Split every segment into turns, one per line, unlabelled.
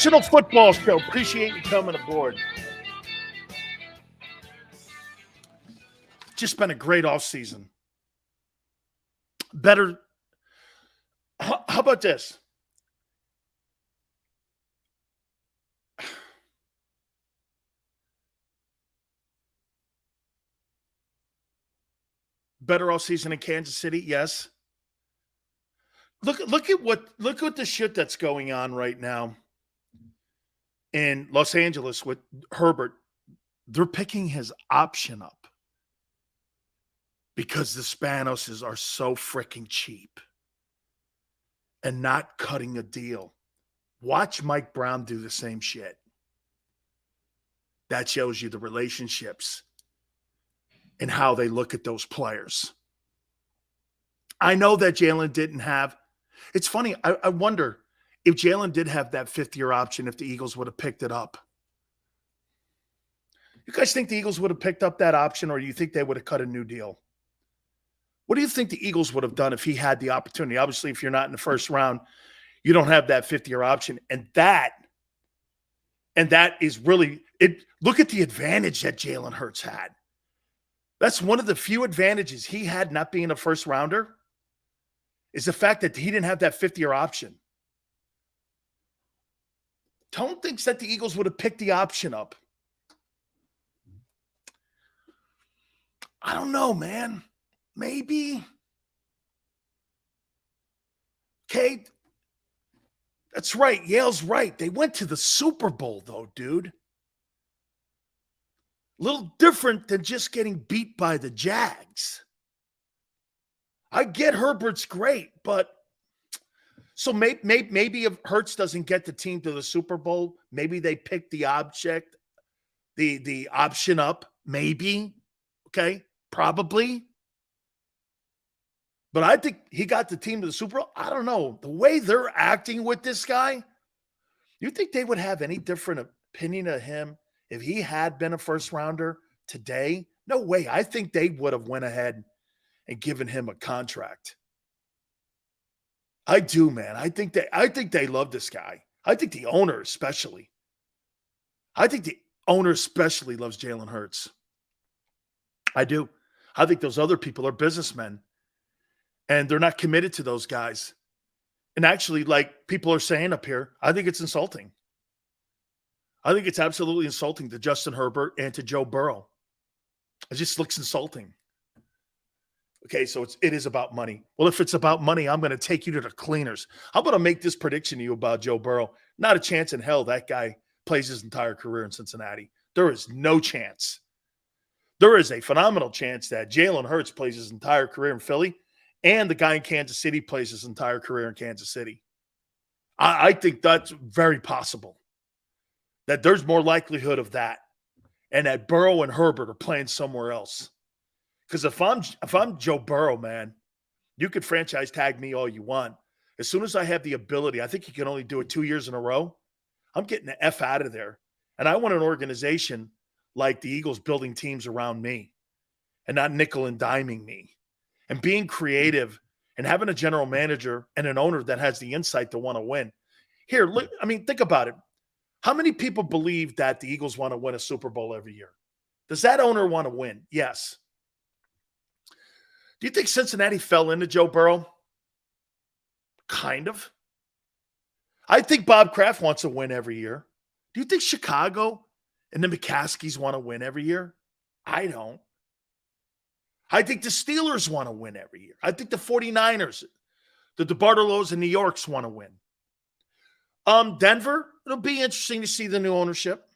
National Football Show. Appreciate you coming aboard. Just been a great offseason. Better. How about this? Better offseason in Kansas City, yes. Look at the shit that's going on right now in Los Angeles with Herbert. They're picking his option up because the Spanoses are so freaking cheap and not cutting a deal. Watch Mike Brown do the same shit. That shows you the relationships and how they look at those players. I know that Jalen didn't have. It's funny. I wonder if Jalen did have that fifth-year option, if the Eagles would have picked it up. You guys think the Eagles would have picked up that option, or do you think they would have cut a new deal? What do you think the Eagles would have done if he had the opportunity? Obviously, if you're not in the first round, you don't have that fifth-year option. And that is really it. Look at the advantage that Jalen Hurts had. That's one of the few advantages he had not being a first rounder, is the fact that he didn't have that fifth-year option. Tone thinks that the Eagles would have picked the option up. I don't know, man. Maybe. Okay. That's right. Yale's right. They went to the Super Bowl, though, dude. A little different than just getting beat by the Jags. I get Herbert's great, but so maybe if Hurts doesn't get the team to the Super Bowl, maybe they pick the object, the option up, maybe. Okay, probably. But I think he got the team to the Super Bowl. I don't know. The way they're acting with this guy, you think they would have any different opinion of him if he had been a first rounder today? No way. I think they would have went ahead and given him a contract. I do, man. I think they love this guy. I think the owner especially. I think the owner especially loves Jalen Hurts. I do. I think those other people are businessmen, and they're not committed to those guys. And actually, like people are saying up here, I think it's insulting. I think it's absolutely insulting to Justin Herbert and to Joe Burrow. It just looks insulting. Okay, so it is about money. Well, if it's about money, I'm going to take you to the cleaners. I'm going to make this prediction to you about Joe Burrow. Not a chance in hell that guy plays his entire career in Cincinnati. There is no chance. There is a phenomenal chance that Jalen Hurts plays his entire career in Philly, and the guy in Kansas City plays his entire career in Kansas City. I think that's very possible. That there's more likelihood of that, and that Burrow and Herbert are playing somewhere else. Because if I'm Joe Burrow, man, you could franchise tag me all you want. As soon as I have the ability, I think you can only do it 2 years in a row. I'm getting the F out of there. And I want an organization like the Eagles building teams around me and not nickel and diming me and being creative and having a general manager and an owner that has the insight to want to win. Here, look, I mean, think about it. How many people believe that the Eagles want to win a Super Bowl every year? Does that owner want to win? Yes. Do you think Cincinnati fell into Joe Burrow? Kind of. I think Bob Kraft wants to win every year. Do you think Chicago and the McCaskies want to win every year? I don't. I think the Steelers want to win every year. I think the 49ers, the DeBartolos and New Yorks want to win. Denver, it'll be interesting to see the new ownership.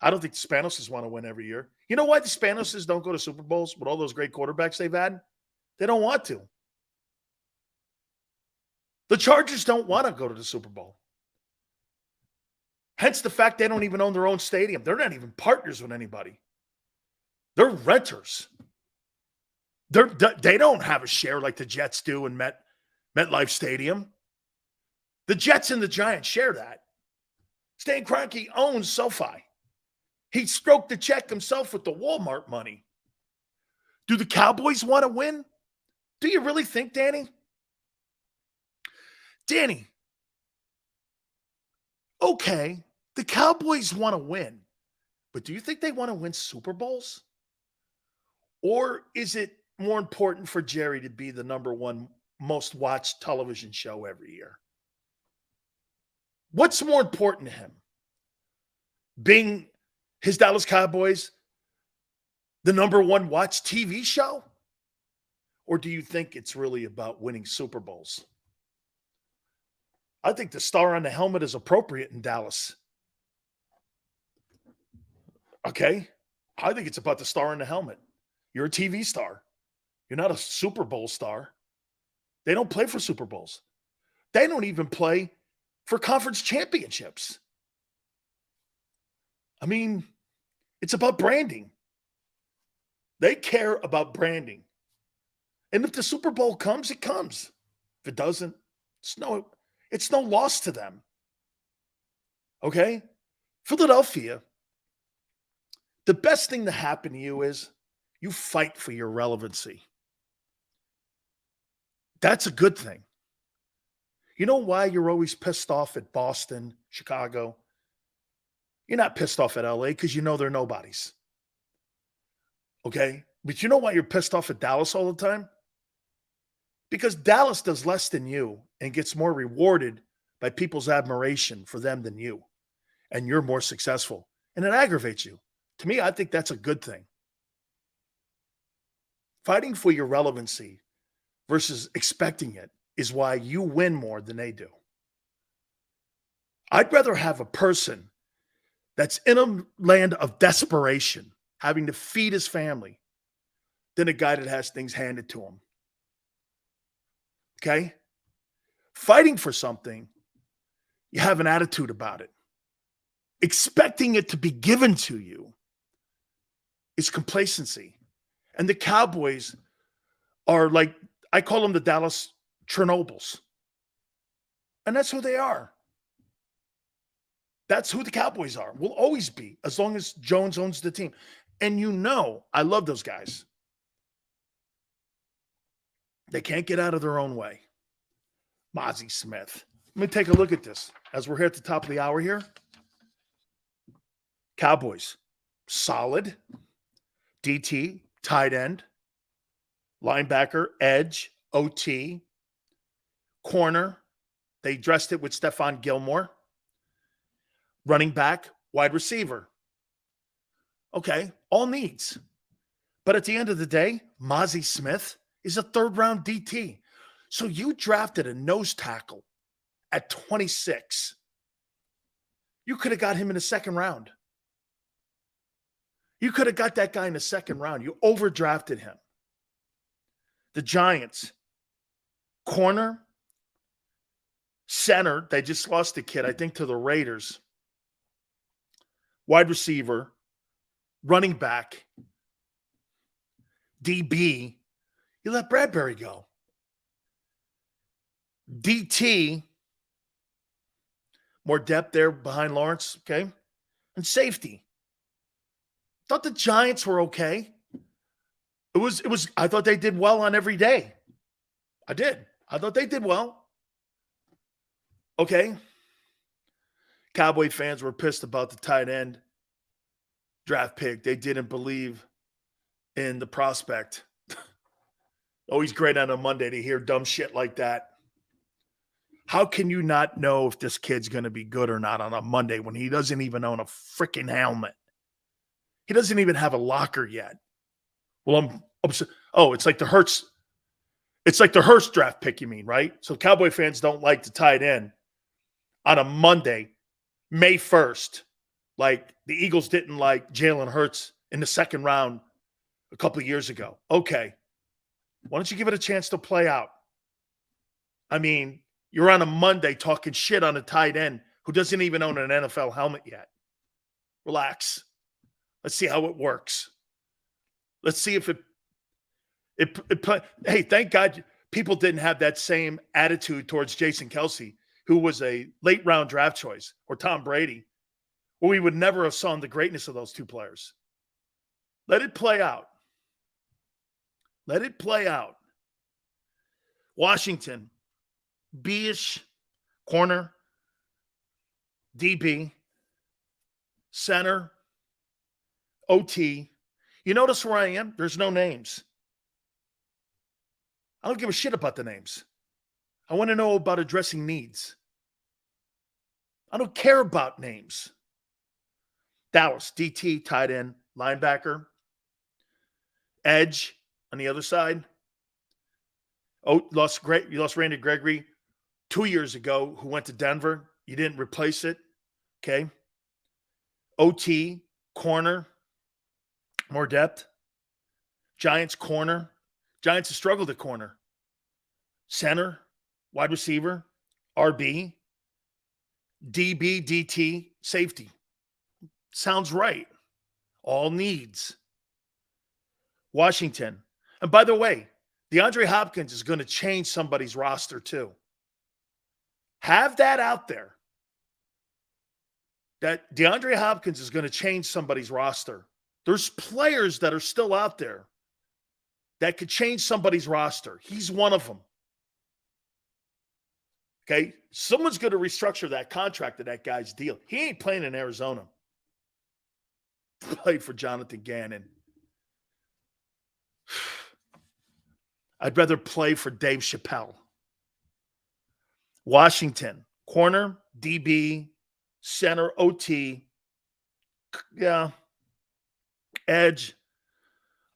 I don't think the Spanoses want to win every year. You know why the Spanoses don't go to Super Bowls with all those great quarterbacks they've had? They don't want to. The Chargers don't want to go to the Super Bowl. Hence the fact they don't even own their own stadium. They're not even partners with anybody. They're renters. They don't have a share like the Jets do in MetLife Stadium. The Jets and the Giants share that. Stan Kroenke owns SoFi. He stroked the check himself with the Walmart money. Do the Cowboys want to win? Do you really think, Danny? Danny, Okay, the Cowboys want to win, but do you think they want to win Super Bowls? Or is it more important for Jerry to be the number one most watched television show every year? What's more important to him? Being his Dallas Cowboys the number one watched TV show? Or do you think it's really about winning Super Bowls? I think the star on the helmet is appropriate in Dallas. Okay? I think it's about the star on the helmet. You're a TV star. You're not a Super Bowl star. They don't play for Super Bowls. They don't even play for conference championships. I mean, it's about branding. They care about branding. And if the Super Bowl comes, it comes. If it doesn't, it's no loss to them. Okay? Philadelphia, the best thing to happen to you is you fight for your relevancy. That's a good thing. You know why you're always pissed off at Boston, Chicago? You're not pissed off at LA because you know they're nobodies. Okay? But you know why you're pissed off at Dallas all the time? Because Dallas does less than you and gets more rewarded by people's admiration for them than you. And you're more successful. And it aggravates you. To me, I think that's a good thing. Fighting for your relevancy versus expecting it is why you win more than they do. I'd rather have a person that's in a land of desperation, having to feed his family, than a guy that has things handed to him. Okay? Fighting for something, you have an attitude about it. Expecting it to be given to you is complacency. And the Cowboys are like, I call them the Dallas Chernobyls. And that's who they are. That's who the Cowboys are. Will always be, as long as Jones owns the team. And you know, I love those guys. They can't get out of their own way. Mozzie Smith. Let me take a look at this as we're here at the top of the hour here. Cowboys, solid. DT, tight end. Linebacker, edge, OT. Corner, they dressed it with Stephon Gilmore. Running back, wide receiver. Okay, all needs. But at the end of the day, Mozzie Smith is a third-round DT. So you drafted a nose tackle at 26. You could have got him in the second round. You could have got that guy in the second round. You overdrafted him. The Giants, corner, center, they just lost a kid, I think, to the Raiders. Wide receiver, running back, DB, you let Bradbury go. DT, more depth there behind Lawrence, okay? And safety. Thought the Giants were okay. It was. I thought they did well on every day. I did. I thought they did well. Okay. Cowboy fans were pissed about the tight end draft pick. They didn't believe in the prospect. Always great on a Monday to hear dumb shit like that. How can you not know if this kid's going to be good or not on a Monday when he doesn't even own a freaking helmet? He doesn't even have a locker yet. Well, I'm upset. Oh, it's like the Hurts. It's like the Hurts draft pick, you mean, right? So Cowboy fans don't like the tight end on a Monday, May 1st. Like the Eagles didn't like Jalen Hurts in the second round a couple of years ago. Okay. Why don't you give it a chance to play out? I mean, you're on a Monday talking shit on a tight end who doesn't even own an NFL helmet yet. Relax. Let's see how it works. Let's see if hey, thank God people didn't have that same attitude towards Jason Kelce, who was a late round draft choice, or Tom Brady, where we would never have seen the greatness of those two players. Let it play out. Let it play out. Washington, B-ish, corner. DB, center, OT. You notice where I am? There's no names. I don't give a shit about the names. I want to know about addressing needs. I don't care about names. Dallas, DT, tight end, linebacker, edge on the other side. Oh, you lost Randy Gregory 2 years ago, who went to Denver. You didn't replace it. Okay. OT, corner, more depth. Giants, corner. Giants have struggled at corner. Center, wide receiver, RB, DB, DT, safety. Sounds right. All needs. Washington. And by the way, DeAndre Hopkins is going to change somebody's roster too. Have that out there. That DeAndre Hopkins is going to change somebody's roster. There's players that are still out there that could change somebody's roster. He's one of them. Okay? Someone's going to restructure that contract of that guy's deal. He ain't playing in Arizona. Played for Jonathan Gannon. I'd rather play for Dave Chappelle. Washington, corner, DB, center, OT, yeah, edge,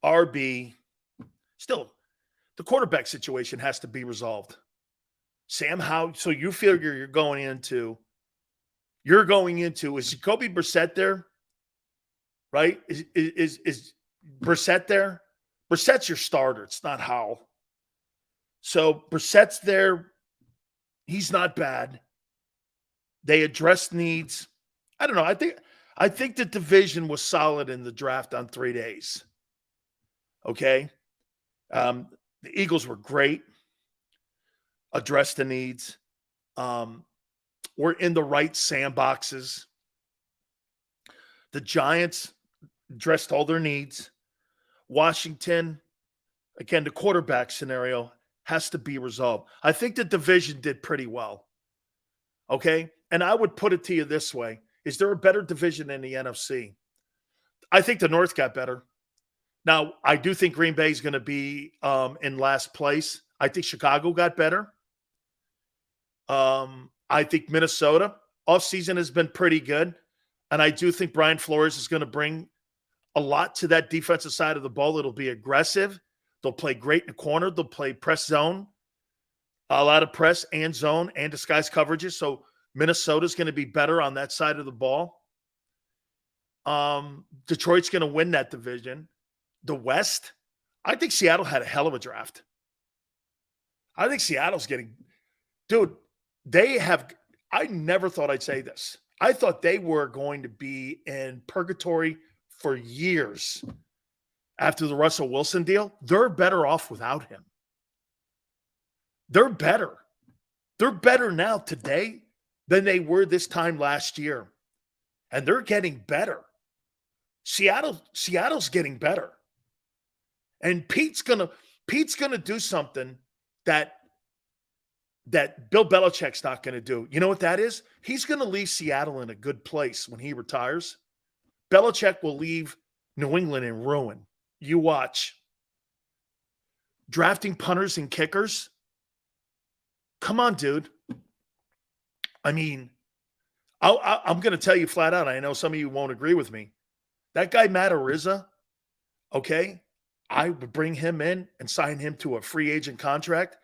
RB. Still, the quarterback situation has to be resolved. Sam Howell, so you figure you're going into, is Jacoby Brissett there? Right? Is Brissett there? Brissett's your starter. It's not Howell. So Brissett's there. He's not bad. They addressed needs. I don't know. I think the division was solid in the draft on 3 days. Okay. The Eagles were great. Addressed the needs. We're in the right sandboxes. The Giants addressed all their needs. Washington, again, the quarterback scenario has to be resolved. I think the division did pretty well. Okay? And I would put it to you this way. Is there a better division in the NFC? I think the North got better. Now, I do think Green Bay is going to be in last place. I think Chicago got better. I think Minnesota offseason has been pretty good. And I do think Brian Flores is going to bring a lot to that defensive side of the ball. It'll be aggressive. They'll play great in the corner. They'll play press zone, a lot of press and zone and disguise coverages. So Minnesota's going to be better on that side of the ball. Detroit's going to win that division. The West, I think Seattle had a hell of a draft. I think Seattle's getting – dude, I never thought I'd say this. I thought they were going to be in purgatory for years after the Russell Wilson deal. They're better off without him. They're better. They're better now today than they were this time last year. And they're getting better. Seattle's getting better. And Pete's gonna do something that Bill Belichick's not going to do. You know what that is? He's going to leave Seattle in a good place when he retires. Belichick will leave New England in ruin. You watch. Drafting punters and kickers? Come on, dude. I mean, I'm going to tell you flat out, I know some of you won't agree with me. That guy, Matt Ariza, okay, I would bring him in and sign him to a free agent contract.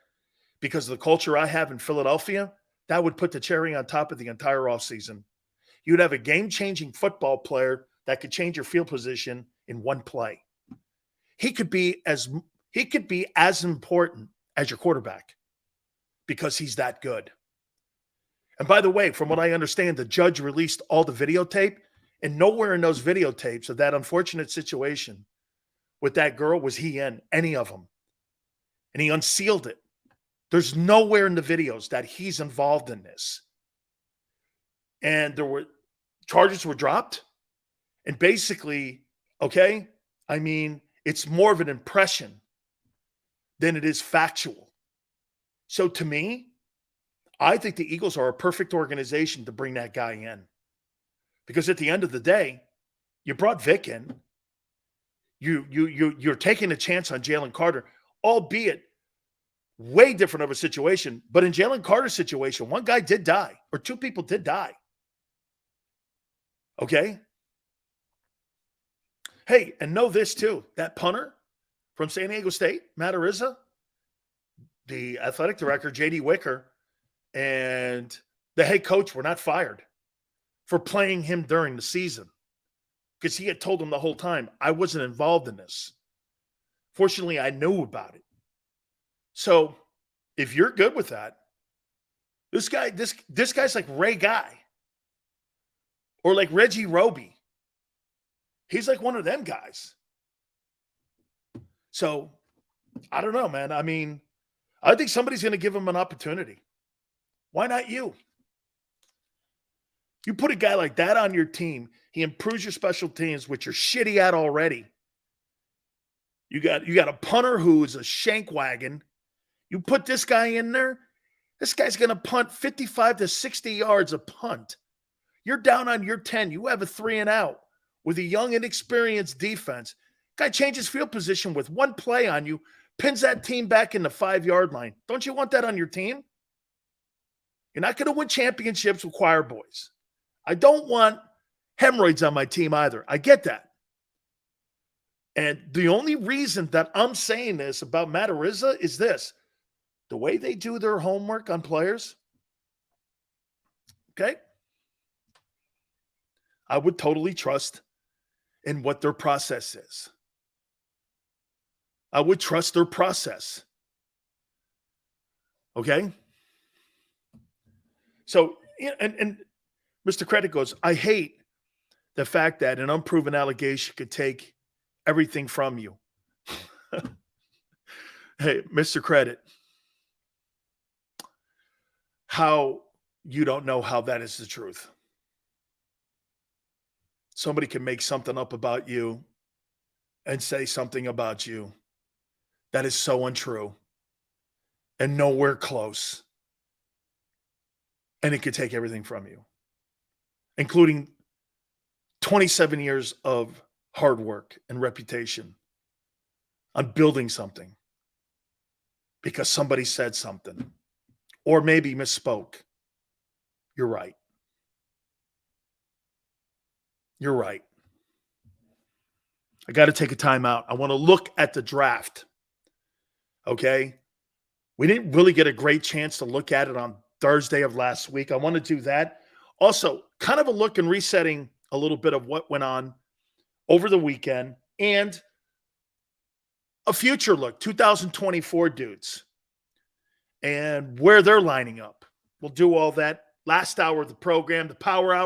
Because of the culture I have in Philadelphia, that would put the cherry on top of the entire offseason. You'd have a game-changing football player that could change your field position in one play. He could be as important as your quarterback because he's that good. And by the way, from what I understand, the judge released all the videotape, and nowhere in those videotapes of that unfortunate situation with that girl was he in any of them. And he unsealed it. There's nowhere in the videos that he's involved in this. And charges were dropped. And basically, okay, I mean, it's more of an impression than it is factual. So to me, I think the Eagles are a perfect organization to bring that guy in. Because at the end of the day, you brought Vic in. You're taking a chance on Jalen Carter, albeit way different of a situation. But in Jalen Carter's situation, one guy did die, or two people did die. Okay? Hey, and know this too. That punter from San Diego State, Matt Ariza, the athletic director, J.D. Wicker, and the head coach were not fired for playing him during the season, because he had told him the whole time, I wasn't involved in this. Fortunately, I knew about it. So if you're good with that, this guy's like Ray Guy or like Reggie Roby. He's like one of them guys. So I don't know, man. I mean, I think somebody's going to give him an opportunity. Why not you? You put a guy like that on your team, he improves your special teams, which you're shitty at already. You got a punter who's a shank wagon. You put this guy in there, this guy's going to punt 55 to 60 yards a punt. You're down on your 10. You have a 3 and out with a young, inexperienced defense. Guy changes field position with one play on you, pins that team back in the 5-yard line. Don't you want that on your team? You're not going to win championships with choir boys. I don't want hemorrhoids on my team either. I get that. And the only reason that I'm saying this about Matt Ariza is this. The way they do their homework on players, okay, I would totally trust in what their process is. I would trust their process. Okay? So, and Mr. Credit goes, I hate the fact that an unproven allegation could take everything from you. Hey, Mr. Credit, how you don't know how that is the truth. Somebody can make something up about you and say something about you that is so untrue and nowhere close. And it could take everything from you, including 27 years of hard work and reputation on building something because somebody said something or maybe misspoke. You're right. You're right. I got to take a timeout. I want to look at the draft. Okay? We didn't really get a great chance to look at it on Thursday of last week. I want to do that. Also, kind of a look and resetting a little bit of what went on over the weekend and a future look, 2024 dudes and where they're lining up. We'll do all that last hour of the program, the Power Hour.